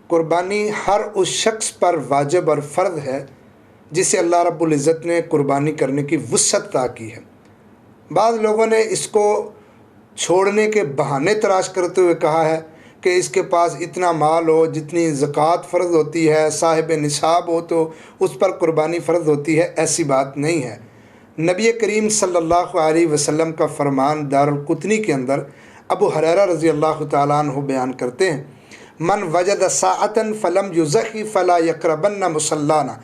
قربانی ہر اس شخص پر واجب اور فرض ہے جسے اللہ رب العزت نے قربانی کرنے کی وسعت عطا کی ہے۔ بعض لوگوں نے اس کو چھوڑنے کے بہانے تلاش کرتے ہوئے کہا ہے کہ اس کے پاس اتنا مال ہو، جتنی زکوٰۃ فرض ہوتی ہے، صاحب نصاب ہو تو اس پر قربانی فرض ہوتی ہے۔ ایسی بات نہیں ہے۔ نبی کریم صلی اللہ علیہ وسلم کا فرمان دارالقطنی کے اندر ابو ہریرہ رضی اللہ تعالیٰ عنہ بیان کرتے ہیں، من وجد ساعتاً فلم یضحی فلا یقربن مصلانا۔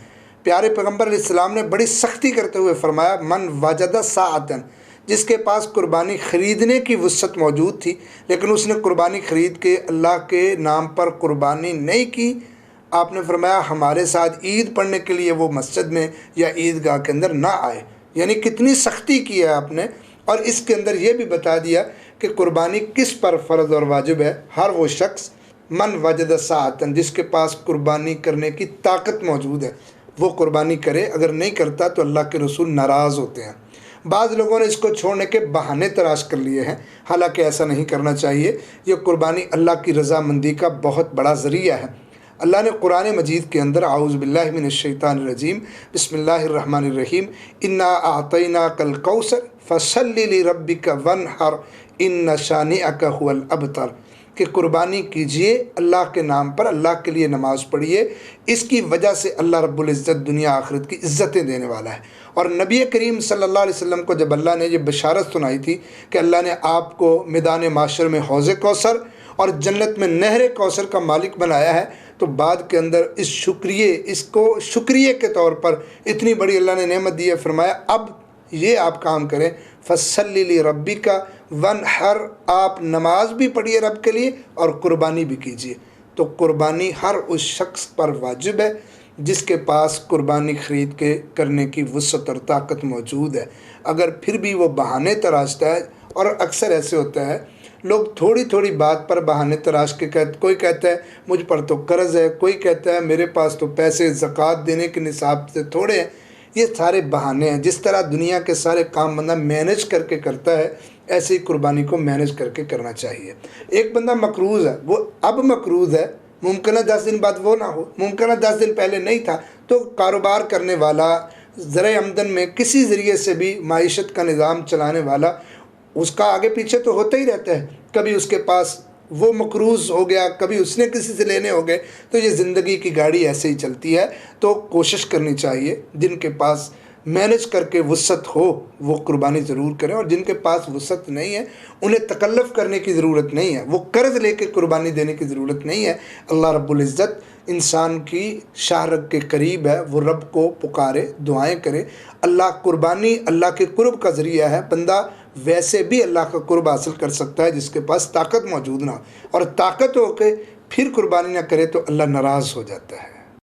پیارے پیغمبر علیہ السلام نے بڑی سختی کرتے ہوئے فرمایا، من وجد ساعتاً، جس کے پاس قربانی خریدنے کی وسعت موجود تھی لیکن اس نے قربانی خرید کے اللہ کے نام پر قربانی نہیں کی، آپ نے فرمایا ہمارے ساتھ عید پڑھنے کے لیے وہ مسجد میں یا عیدگاہ کے اندر نہ آئے۔ یعنی کتنی سختی کی ہے آپ نے، اور اس کے اندر یہ بھی بتا دیا کہ قربانی کس پر فرض اور واجب ہے۔ ہر وہ شخص من وجد ساعتاً، جس کے پاس قربانی کرنے کی طاقت موجود ہے، وہ قربانی کرے، اگر نہیں کرتا تو اللہ کے رسول ناراض ہوتے ہیں۔ بعض لوگوں نے اس کو چھوڑنے کے بہانے تلاش کر لیے ہیں، حالانکہ ایسا نہیں کرنا چاہیے۔ یہ قربانی اللہ کی رضامندی کا بہت بڑا ذریعہ ہے۔ اللہ نے قرآن مجید کے اندر اعوذ باللہ من الشیطان الرجیم بسم اللہ الرحمن الرحیم انا اعطیناک الکوثر فصل لربک وانحر ان شانئک هو الابتر، کہ قربانی کیجئے اللہ کے نام پر، اللہ کے لیے نماز پڑھیے، اس کی وجہ سے اللہ رب العزت دنیا آخرت کی عزتیں دینے والا ہے۔ اور نبی کریم صلی اللہ علیہ وسلم کو جب اللہ نے یہ بشارت سنائی تھی کہ اللہ نے آپ کو میدان معاشر میں حوض کوثر اور جنت میں نہر کوثر کا مالک بنایا ہے، تو بعد کے اندر اس کو شکریہ کے طور پر اتنی بڑی اللہ نے نعمت دی ہے، فرمایا اب یہ آپ کام کریں، فصلی لربک وانحر، آپ نماز بھی پڑھیے رب کے لیے اور قربانی بھی کیجیے۔ تو قربانی ہر اس شخص پر واجب ہے جس کے پاس قربانی خرید کے کرنے کی وسعت اور طاقت موجود ہے۔ اگر پھر بھی وہ بہانے تراشتا ہے، اور اکثر ایسے ہوتا ہے لوگ تھوڑی تھوڑی بات پر بہانے تراش کے کوئی کہتا ہے مجھ پر تو قرض ہے، کوئی کہتا ہے میرے پاس تو پیسے زکوٰۃ دینے کے نصاب سے تھوڑے ہیں۔ یہ سارے بہانے ہیں۔ جس طرح دنیا کے سارے کام بندہ مینج کر کے کرتا ہے، ایسے ہی قربانی کو مینج کر کے کرنا چاہیے۔ ایک بندہ مقروض ہے، وہ اب مقروض ہے، ممکنہ 10 دن بعد وہ نہ ہو، ممکنہ 10 دن پہلے نہیں تھا، تو کاروبار کرنے والا، زرع آمدن میں کسی ذریعے سے بھی معیشت کا نظام چلانے والا، اس کا آگے پیچھے تو ہوتا ہی رہتا ہے، کبھی اس کے پاس وہ مقروض ہو گیا، کبھی اس نے کسی سے لینے ہو گئے، تو یہ زندگی کی گاڑی ایسے ہی چلتی ہے۔ تو کوشش کرنی چاہیے جن کے پاس مینج کر کے وسعت ہو وہ قربانی ضرور کریں، اور جن کے پاس وسعت نہیں ہے انہیں تکلف کرنے کی ضرورت نہیں ہے، وہ قرض لے کے قربانی دینے کی ضرورت نہیں ہے۔ اللہ رب العزت انسان کی شہرت کے قریب ہے، وہ رب کو پکارے، دعائیں کرے۔ اللہ قربانی اللہ کے قرب کا ذریعہ ہے۔ بندہ ویسے بھی اللہ کا قرب حاصل کر سکتا ہے جس کے پاس طاقت موجود نہ ہو، اور طاقت ہو کے پھر قربانی نہ کرے تو اللہ ناراض ہو جاتا ہے۔